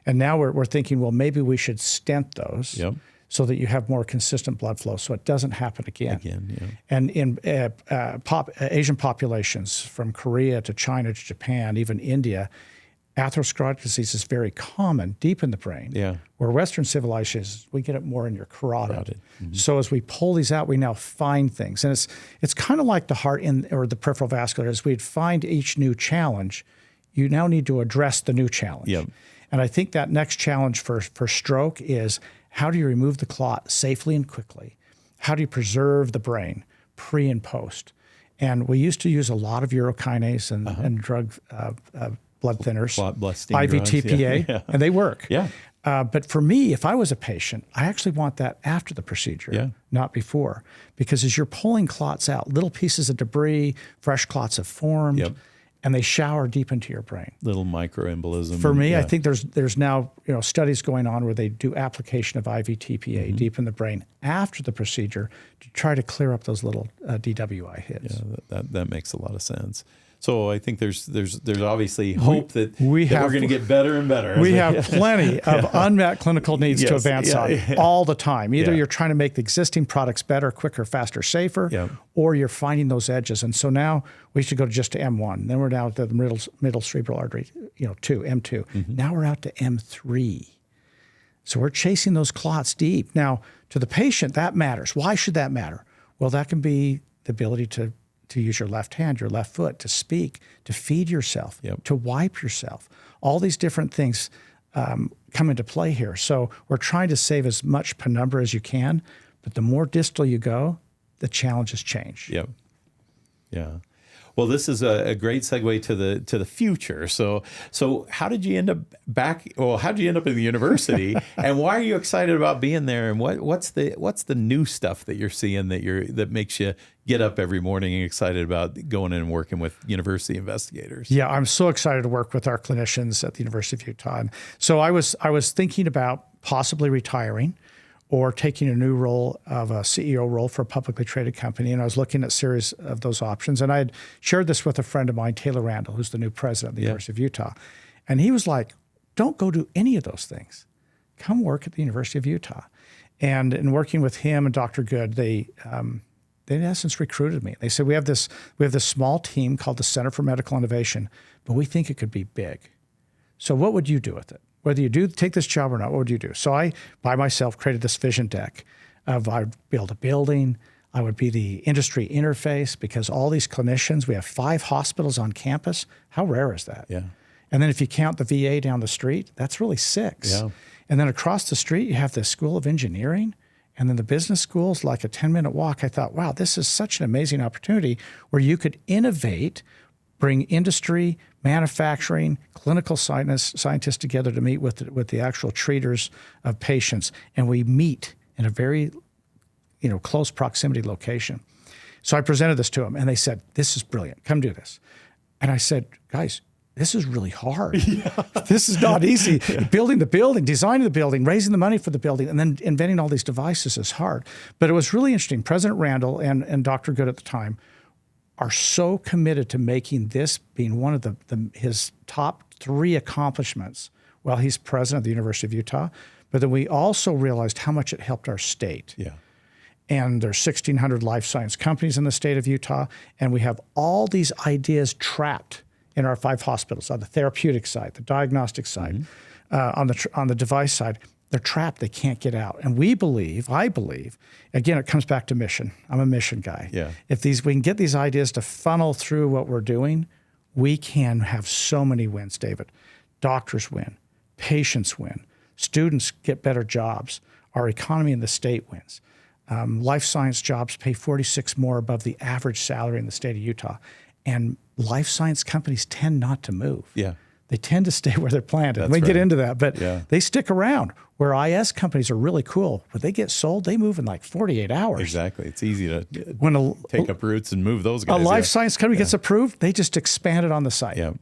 And now we're thinking, well, maybe we should stent those so that you have more consistent blood flow so it doesn't happen again. And in Asian populations, from Korea to China to Japan, even India, atherosclerotic disease is very common deep in the brain. Yeah. Where Western civilizations, we get it more in your carotid. Mm-hmm. So as we pull these out, we now find things. And it's kind of like the heart or the peripheral vascular. As we'd find each new challenge, you now need to address the new challenge. Yep. And I think that next challenge for stroke is, how do you remove the clot safely and quickly? How do you preserve the brain pre and post? And we used to use a lot of urokinase and drug blood thinners, IVTPA, and they work. Yeah. But for me, if I was a patient, I actually want that after the procedure, not before. Because as you're pulling clots out, little pieces of debris, fresh clots have formed, and they shower deep into your brain. Little microembolism. For me, I think there's now studies going on where they do application of IVTPA deep in the brain after the procedure to try to clear up those little DWI hits. Yeah, that makes a lot of sense. So I think there's obviously hope that we're going to get better and better. We have plenty of unmet clinical needs to advance on all the time. Either you're trying to make the existing products better, quicker, faster, safer, or you're finding those edges. And so now we should go just to M1. Then we're down to the middle cerebral artery, 2, M2. Mm-hmm. Now we're out to M3. So we're chasing those clots deep. Now, to the patient, that matters. Why should that matter? Well, that can be the ability to use your left hand, your left foot, to speak, to feed yourself, to wipe yourself. All these different things come into play here. So we're trying to save as much penumbra as you can, but the more distal you go, the challenges change. Yep. Yeah. Well, this is a great segue to the future. So how did you end up how did you end up in the university, and why are you excited about being there? And what's the new stuff that you're seeing that makes you get up every morning and excited about going in and working with university investigators? Yeah, I'm so excited to work with our clinicians at the University of Utah. And so I was thinking about possibly retiring or taking a new role of a CEO role for a publicly traded company. And I was looking at a series of those options. And I had shared this with a friend of mine, Taylor Randall, who's the new president of the University of Utah. And he was like, don't go do any of those things. Come work at the University of Utah. And in working with him and Dr. Good, they in essence recruited me. They said, we have this small team called the Center for Medical Innovation, but we think it could be big. So what would you do with it? Whether you do take this job or not, what would you do? So I, by myself, created this vision deck of I'd build a building. I would be the industry interface because all these clinicians, we have 5 hospitals on campus. How rare is that? Yeah. And then if you count the VA down the street, that's really 6. Yeah. And then across the street, you have the School of Engineering. And then the business school's like a 10-minute walk. I thought, wow, this is such an amazing opportunity where you could innovate, bring industry, manufacturing, clinical scientists together to meet with the actual treaters of patients. And we meet in a very close proximity location. So I presented this to them, and they said, this is brilliant. Come do this. And I said, guys, this is really hard. This is not easy. Building the building, designing the building, raising the money for the building, and then inventing all these devices is hard. But it was really interesting. President Randall and Dr. Good at the time are so committed to making this being one of his top 3 accomplishments while he's president of the University of Utah. But then we also realized how much it helped our state. Yeah. And there's 1,600 life science companies in the state of Utah, and we have all these ideas trapped in our 5 hospitals on the therapeutic side, the diagnostic side, on the device side. They're trapped. They can't get out. And I believe, again, it comes back to mission. I'm a mission guy. Yeah. If we can get these ideas to funnel through what we're doing, we can have so many wins, David. Doctors win, patients win, students get better jobs, our economy in the state wins. Life science jobs pay 46 more above the average salary in the state of Utah. And life science companies tend not to move. Yeah. They tend to stay where they're planted. That's We get right. into that, but Yeah. they stick around. Where IS companies are really cool. When they get sold, they move in like 48 hours. Exactly. It's easy to When take up roots and move those a guys. life yeah. science company gets approved, they just expand it on the site. Yeah.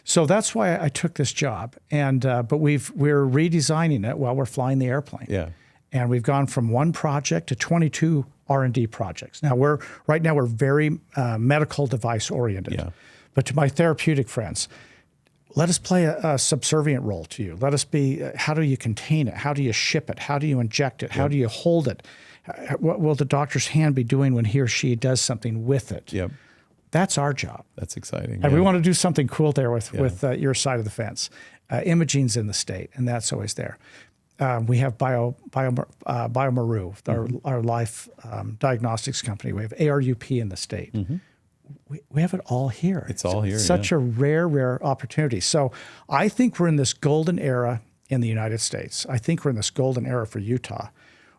So that's why I took this job. And but we're redesigning it while we're flying the airplane. Yeah. And we've gone from 1 project to 22 R&D projects. Now we're very medical device oriented. Yeah. But to my therapeutic friends, let us play a subservient role to you. Let us be, how do you contain it? How do you ship it? How do you inject it? How do you hold it? What will the doctor's hand be doing when he or she does something with it? Yep. That's our job. That's exciting. And we want to do something cool there with your side of the fence. Imaging's in the state, and that's always there. We have BioMaru, our life diagnostics company. We have ARUP in the state. We have it all here. It's all here. Such a rare opportunity. So I think we're in this golden era in the United States. I think we're in this golden era for Utah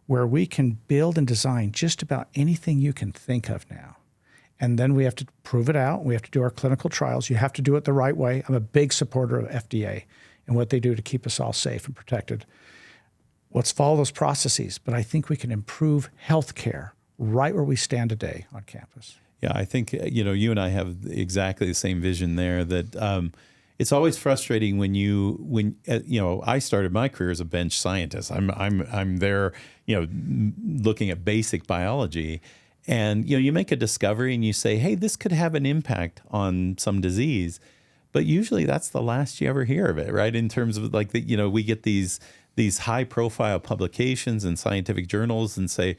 where we can build and design just about anything you can think of now. And then we have to prove it out. We have to do our clinical trials. You have to do it the right way. I'm a big supporter of FDA and what they do to keep us all safe and protected. Let's follow those processes. But I think we can improve healthcare right where we stand today on campus. Yeah, I think you and I have exactly the same vision there. That it's always frustrating when I started my career as a bench scientist. I'm there, looking at basic biology, and you make a discovery and you say, hey, this could have an impact on some disease, but usually that's the last you ever hear of it, right? In terms of we get these high profile publications in scientific journals and say,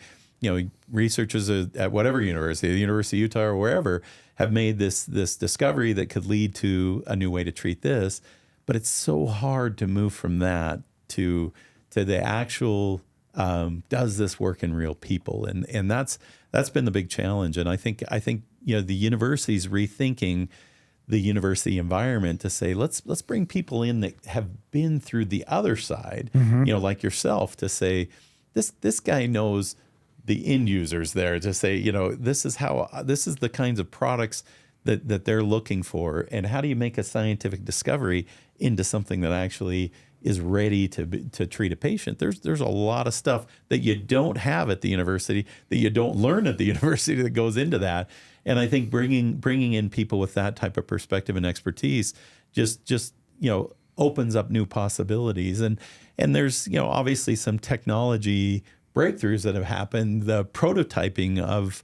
researchers at whatever university, the University of Utah or wherever, have made this discovery that could lead to a new way to treat this. But it's so hard to move from that to the actual, does this work in real people? And that's been the big challenge. And I think the university's rethinking the university environment to say, let's bring people in that have been through the other side, like yourself, to say, this guy knows the end users there, to say, this is the kinds of products that they're looking for, and how do you make a scientific discovery into something that actually is ready to treat a patient? There's a lot of stuff that you don't have at the university, that you don't learn at the university, that goes into that. And I think bringing in people with that type of perspective and expertise just opens up new possibilities. And there's obviously some technology breakthroughs that have happened. The prototyping of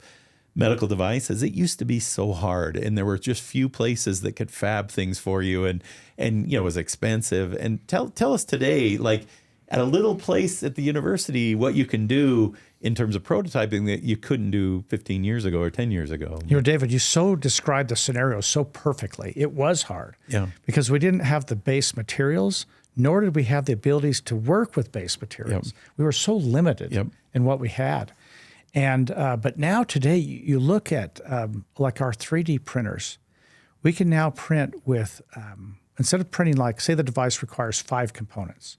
medical devices, it used to be so hard, and there were just few places that could fab things for you, and it was expensive. And tell us today, like at a little place at the university, what you can do in terms of prototyping that you couldn't do 15 years ago or 10 years ago. David, you so described the scenario so perfectly. It was hard because we didn't have the base materials, nor did we have the abilities to work with base materials. We were so limited in what we had. And but now today, you look at like our 3D printers. We can now print with, instead of printing like, say the device requires 5 components,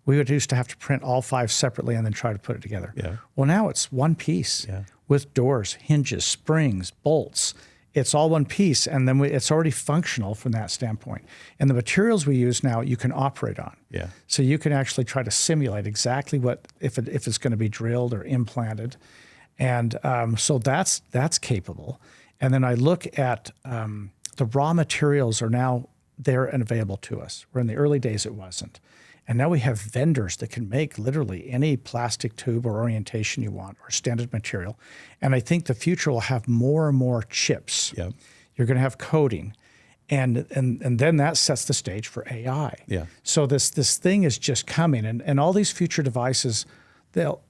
we would used to have to print all 5 separately and then try to put it together. Well, now it's one piece with doors, hinges, springs, bolts. It's all one piece, and then it's already functional from that standpoint. And the materials we use now, you can operate on. So you can actually try to simulate exactly what if it's going to be drilled or implanted, and so that's capable. And then I look at the raw materials are now there and available to us. Where in the early days it wasn't. And now we have vendors that can make literally any plastic tube or orientation you want or standard material. And I think the future will have more and more chips. Yeah. You're going to have coding. And then that sets the stage for AI. Yeah. So this thing is just coming. And all these future devices, they'll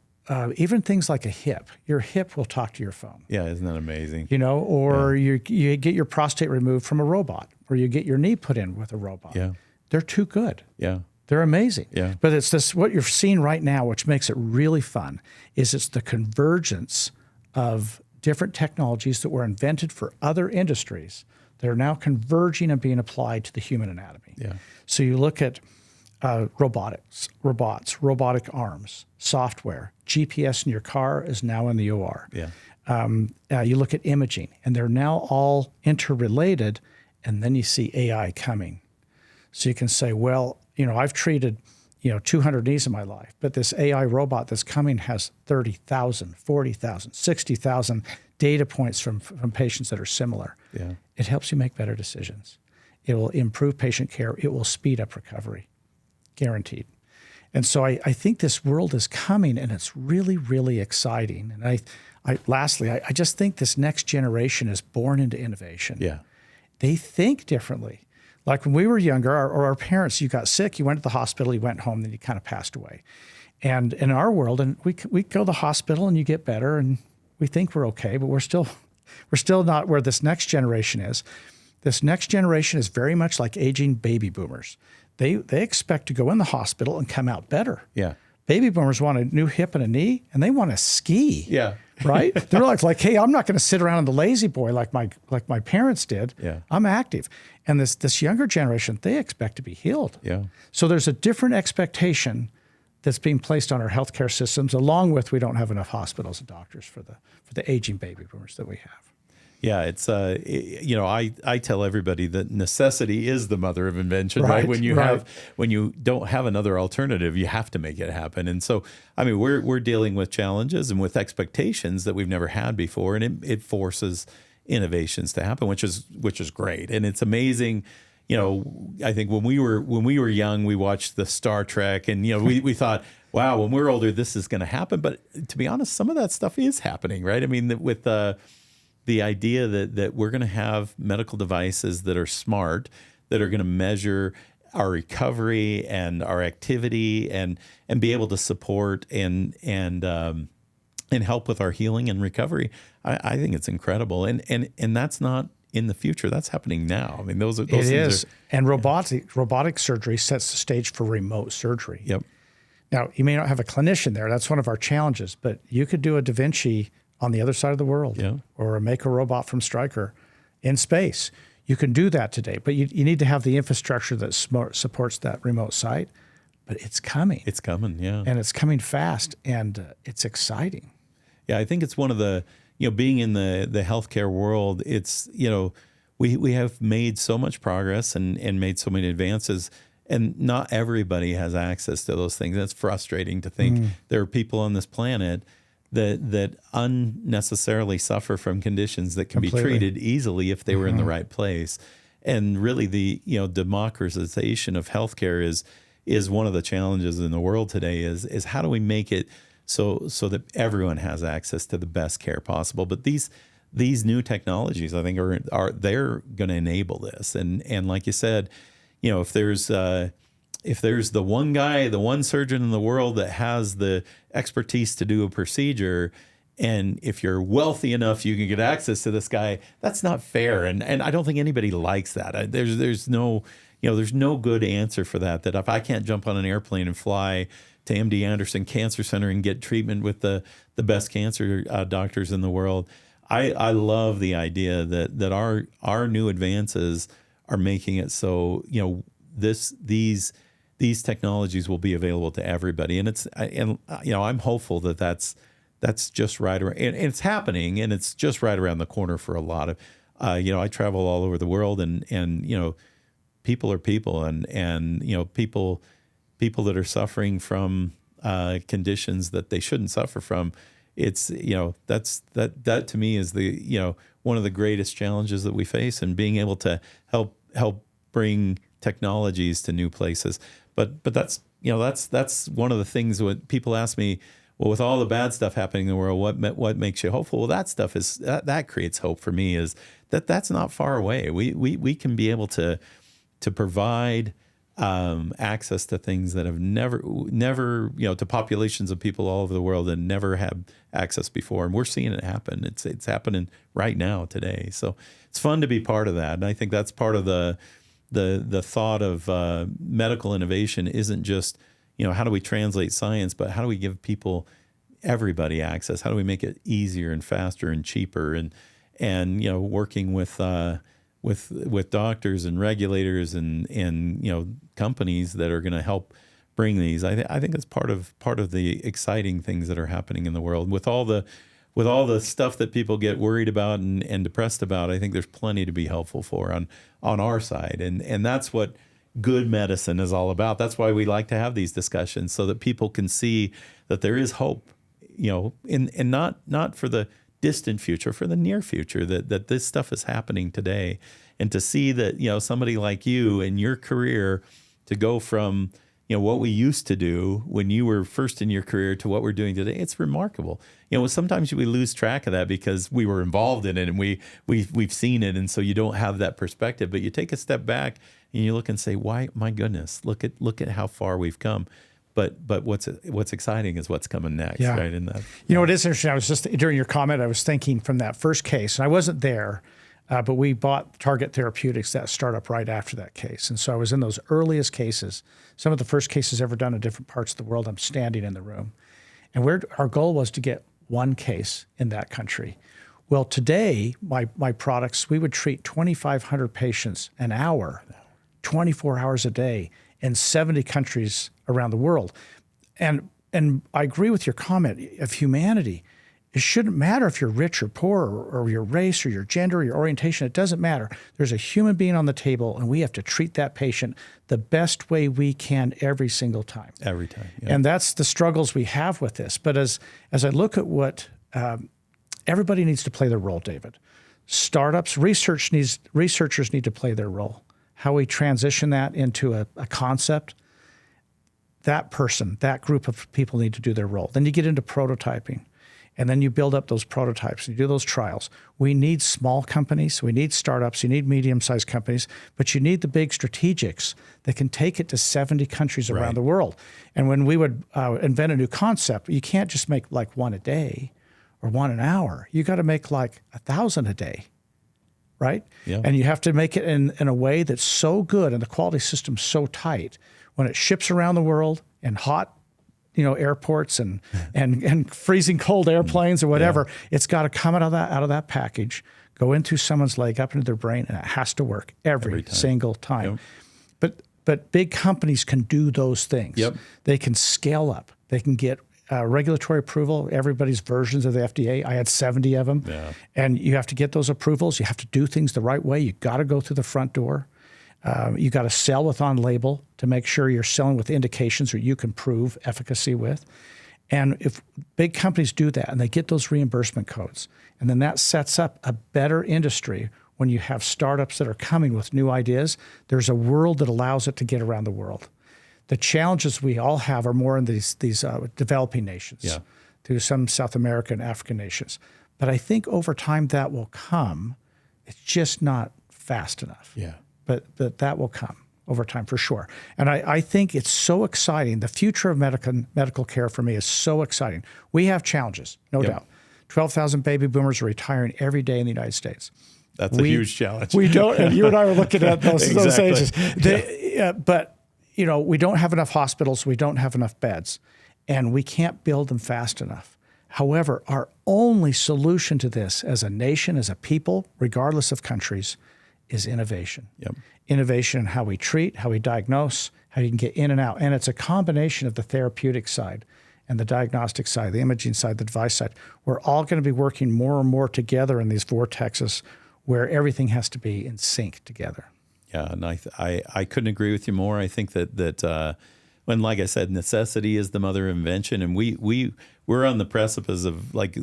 even things like a hip. Your hip will talk to your phone. Yeah, isn't that amazing? Or you get your prostate removed from a robot, or you get your knee put in with a robot. Yeah. They're too good. Yeah. They're amazing. Yeah. But it's this, what you're seeing right now, which makes it really fun, is it's the convergence of different technologies that were invented for other industries that are now converging and being applied to the human anatomy. Yeah. So you look at robots, robotic arms, software, GPS in your car is now in the OR. Yeah. You look at imaging, and they're now all interrelated, and then you see AI coming. So you can say, well, I've treated, 200 knees in my life, but this AI robot that's coming has 30,000, 40,000, 60,000 data points from patients that are similar. Yeah. It helps you make better decisions. It will improve patient care. It will speed up recovery, guaranteed. And so I think this world is coming, and it's really, really exciting. And lastly, I just think this next generation is born into innovation. Yeah. They think differently. Like when we were younger, our parents, you got sick, you went to the hospital, you went home, then you kind of passed away. And in our world, and we go to the hospital and you get better, and we think we're okay, but we're still not where this next generation is. This next generation is very much like aging baby boomers. They expect to go in the hospital and come out better. Yeah. Baby boomers want a new hip and a knee, and they want to ski. Yeah. Right? They're like, hey, I'm not going to sit around in the lazy boy like my parents did. Yeah. I'm active. And this younger generation, they expect to be healed. Yeah. So there's a different expectation that's being placed on our healthcare systems, along with we don't have enough hospitals and doctors for the aging baby boomers that we have. Yeah, it's I tell everybody that necessity is the mother of invention, right? When you don't have another alternative, you have to make it happen. And so, I mean, we're dealing with challenges and with expectations that we've never had before, and it forces innovations to happen, which is great. And it's amazing. I think when we were young, we watched the Star Trek, and we thought, wow, when we're older, this is going to happen. But to be honest, some of that stuff is happening, right? I mean, with the idea that we're going to have medical devices that are smart, that are going to measure our recovery and our activity and be able to support and help with our healing and recovery. I think it's incredible. And that's not in the future. That's happening now. I mean, those things is. are. And robotic surgery sets the stage for remote surgery. Yep. Now, you may not have a clinician there. That's one of our challenges. But you could do a Da Vinci on the other side of the world, or a Mako robot from Stryker in space. You can do that today, but you need to have the infrastructure that supports that remote site. But it's coming. It's coming, yeah. And it's coming fast, and it's exciting. Yeah, I think it's one of the, being in the healthcare world, it's, we have made so much progress and made so many advances, and not everybody has access to those things. It's frustrating to think there are people on this planet that unnecessarily suffer from conditions that can be treated easily if they were in the right place. And really the, democratization of healthcare is one of the challenges in the world today is how do we make it so that everyone has access to the best care possible. But these new technologies, I think, they're going to enable this. And like you said, if there's the one guy, the one surgeon in the world that has the expertise to do a procedure, and if you're wealthy enough, you can get access to this guy, that's not fair. And I don't think anybody likes that. There's no good answer for that. That if I can't jump on an airplane and fly to MD Anderson Cancer Center and get treatment with the best cancer doctors in the world, I love the idea that our new advances are making it so these technologies will be available to everybody, and I'm hopeful that that's just right around, and it's happening, and it's just right around the corner for a lot of, I travel all over the world, and people are people, and people that are suffering from conditions that they shouldn't suffer from. It's that to me is the one of the greatest challenges that we face, and being able to help bring technologies to new places. But that's that's one of the things when people ask me, well, with all the bad stuff happening in the world, what makes you hopeful? Well, that stuff that creates hope for me, is that's not far away. We can be able to provide access to things that have never, to populations of people all over the world that never had access before. And we're seeing it happen. It's happening right now today. So it's fun to be part of that. And I think that's part of the thought of medical innovation isn't just, how do we translate science, but how do we give everybody access? How do we make it easier and faster and cheaper? And working with doctors and regulators and companies that are going to help bring these. I think that's part of the exciting things that are happening in the world. With all the stuff that people get worried about and depressed about, I think there's plenty to be helpful for on our side. And that's what good medicine is all about. That's why we like to have these discussions, so that people can see that there is hope, and not for the distant future, for the near future, that this stuff is happening today. And to see that, somebody like you in your career, to go from, what we used to do when you were first in your career to what we're doing today, it's remarkable. Sometimes we lose track of that because we were involved in it and we've seen it. And so you don't have that perspective, but you take a step back and you look and say, why, my goodness, look at how far we've come. But what's exciting is what's coming next, right? In that, it is interesting. I was just, during your comment, I was thinking from that first case, and I wasn't there, but we bought Target Therapeutics, that startup, right after that case. And so I was in those earliest cases, some of the first cases ever done in different parts of the world. I'm standing in the room. And our goal was to get one case in that country. Well, today, my products, we would treat 2,500 patients an hour, 24 hours a day, in 70 countries around the world. And I agree with your comment of humanity. It shouldn't matter if you're rich or poor, or your race or your gender or your orientation. It doesn't matter. There's a human being on the table, and we have to treat that patient the best way we can every single time. Every time. Yeah. And that's the struggles we have with this. But as I look at what everybody needs to play their role, David. Startups, researchers need to play their role. How we transition that into a concept, that group of people need to do their role. Then you get into prototyping, and then you build up those prototypes and you do those trials. We need small companies, we need startups, you need medium-sized companies, but you need the big strategics that can take it to 70 countries around the world. And when we would invent a new concept, you can't just make like one a day or one an hour. You got to make like 1,000 a day. Right? Yeah. And you have to make it in a way that's so good and the quality system's so tight. When it ships around the world in hot, airports and freezing cold airplanes or whatever, it's got to come out of that package, go into someone's leg, up into their brain, and it has to work every single time. Yep. But big companies can do those things. Yep. They can scale up. They can get regulatory approval, everybody's versions of the FDA. I had 70 of them. Yeah. And you have to get those approvals. You have to do things the right way. You got to go through the front door. You got to sell with on label to make sure you're selling with indications that you can prove efficacy with. And if big companies do that and they get those reimbursement codes, and then that sets up a better industry when you have startups that are coming with new ideas, there's a world that allows it to get around the world. The challenges we all have are more in these developing nations, through some South American, African nations. But I think over time that will come. It's just not fast enough. Yeah. But that will come over time for sure. And I think it's so exciting. The future of medical care for me is so exciting. We have challenges, no doubt. 12,000 baby boomers are retiring every day in the United States. That's a huge challenge. We don't, and you and I were looking at those ages. But we don't have enough hospitals. We don't have enough beds, and we can't build them fast enough. However, our only solution to this as a nation, as a people, regardless of countries, is innovation. Yep. Innovation in how we treat, how we diagnose, how you can get in and out. And it's a combination of the therapeutic side and the diagnostic side, the imaging side, the device side. We're all going to be working more and more together in these vortexes where everything has to be in sync together. Yeah, and I couldn't agree with you more. I think that when, like I said, necessity is the mother of invention, and we're on the precipice of like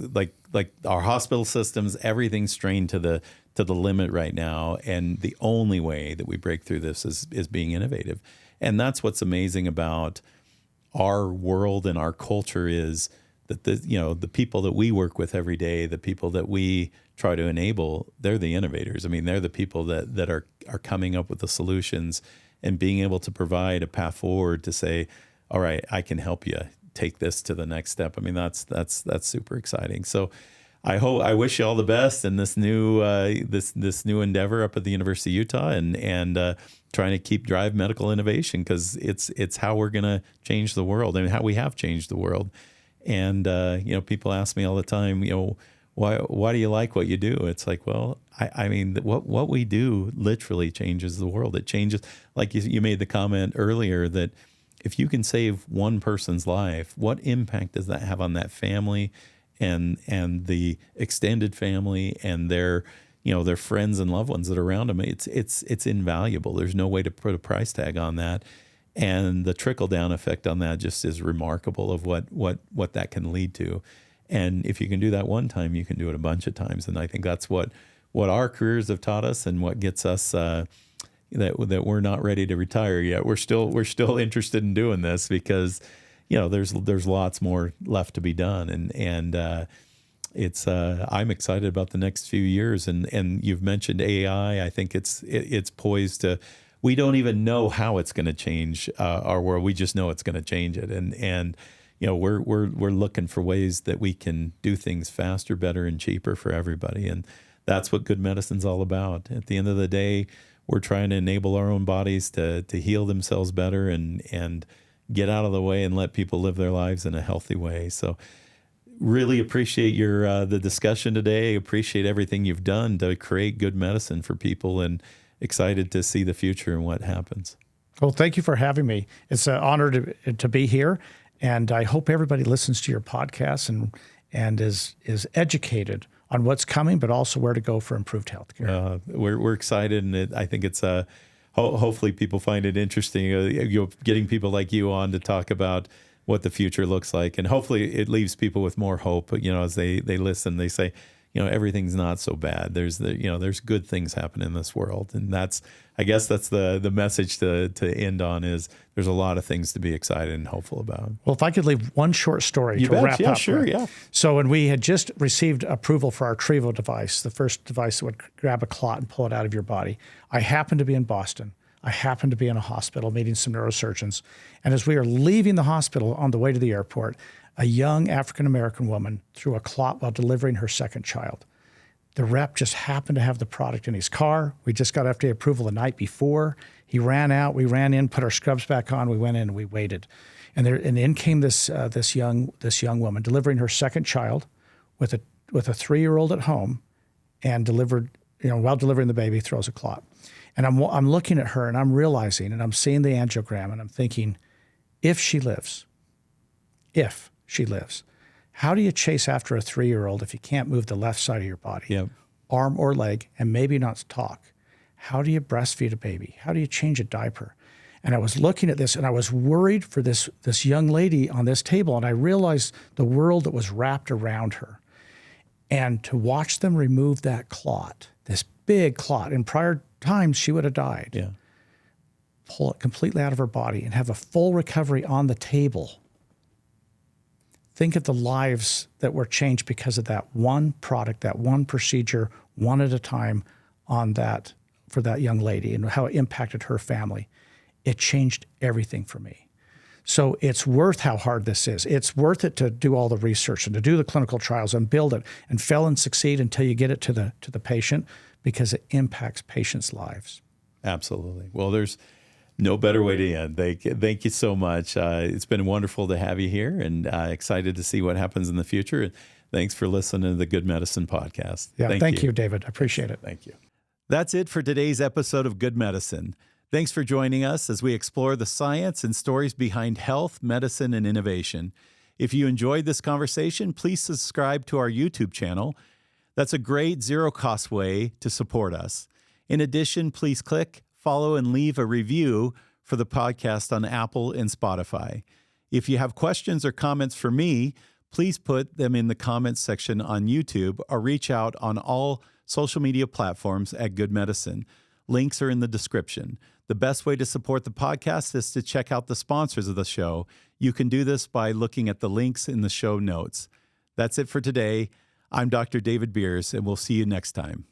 our hospital systems, everything's strained to the limit right now, and the only way that we break through this is being innovative, and that's what's amazing about our world and our culture is that the people that we work with every day, the people that we try to enable, they're the innovators. I mean, they're the people that are coming up with the solutions and being able to provide a path forward to say, all right, I can help you take this to the next step. I mean, that's super exciting. So I wish you all the best in this new this new endeavor up at the University of Utah, and trying to keep drive medical innovation, because it's how we're going to change the world and how we have changed the world. And people ask me all the time, why do you like what you do? It's like, well, I mean, what we do literally changes the world. It changes, like you made the comment earlier, that if you can save one person's life, what impact does that have on that family and the extended family and their friends and loved ones that are around them? It's invaluable. There's no way to put a price tag on that. And the trickle down effect on that just is remarkable of what that can lead to. And if you can do that one time, you can do it a bunch of times. And I think that's what our careers have taught us, and what gets us that we're not ready to retire yet. We're still interested in doing this, because there's lots more left to be done. And it's I'm excited about the next few years. And you've mentioned AI. I think it's poised to. We don't even know how it's going to change our world. We just know it's going to change it. And we're looking for ways that we can do things faster, better, and cheaper for everybody. And that's what good medicine's all about. At the end of the day, we're trying to enable our own bodies to heal themselves better and get out of the way and let people live their lives in a healthy way. So really appreciate the discussion today. Appreciate everything you've done to create good medicine for people, and excited to see the future and what happens. Well, thank you for having me. It's an honor to be here, and I hope everybody listens to your podcast and is educated on what's coming, but also where to go for improved healthcare. We're excited, and I think it's hopefully people find it interesting. Getting people like you on to talk about what the future looks like, and hopefully it leaves people with more hope. As they listen, they say, everything's not so bad. There's good things happening in this world. And I guess that's the message to end on, is there's a lot of things to be excited and hopeful about. Well, if I could leave one short story to wrap up. Sure, right? Yeah. So when we had just received approval for our Trevo device, the first device that would grab a clot and pull it out of your body, I happened to be in Boston. I happened to be in a hospital meeting some neurosurgeons. And as we were leaving the hospital on the way to the airport, a young African-American woman threw a clot while delivering her second child. The rep just happened to have the product in his car. We just got FDA approval the night before. He ran out. We ran in, put our scrubs back on. We went in and we waited. And in came this young woman delivering her second child with a 3-year-old at home, and delivered, while delivering the baby, throws a clot. And I'm looking at her, and I'm realizing, and I'm seeing the angiogram, and I'm thinking, if she lives, how do you chase after a 3-year-old if you can't move the left side of your body, yep, arm or leg, and maybe not talk? How do you breastfeed a baby? How do you change a diaper? And I was looking at this, and I was worried for this young lady on this table, and I realized the world that was wrapped around her. And to watch them remove that clot, this big clot, in prior times she would have died, yeah, pull it completely out of her body and have a full recovery on the table. Think of the lives that were changed because of that one product, that one procedure, one at a time for that young lady, and how it impacted her family. It changed everything for me. So it's worth how hard this is. It's worth it to do all the research and to do the clinical trials and build it and fail and succeed until you get it to the patient, because it impacts patients' lives. Absolutely. Well, there's no better way to end. Thank you so much. It's been wonderful to have you here, and excited to see what happens in the future. Thanks for listening to the Good Medicine Podcast. Yeah, thank you, David. I appreciate it. Thank you. That's it for today's episode of Good Medicine. Thanks for joining us as we explore the science and stories behind health, medicine, and innovation. If you enjoyed this conversation, please subscribe to our YouTube channel. That's a great zero-cost way to support us. In addition, please click, follow, and leave a review for the podcast on Apple and Spotify. If you have questions or comments for me, please put them in the comments section on YouTube, or reach out on all social media platforms at Good Medicine. Links are in the description. The best way to support the podcast is to check out the sponsors of the show. You can do this by looking at the links in the show notes. That's it for today. I'm Dr. David Beers, and we'll see you next time.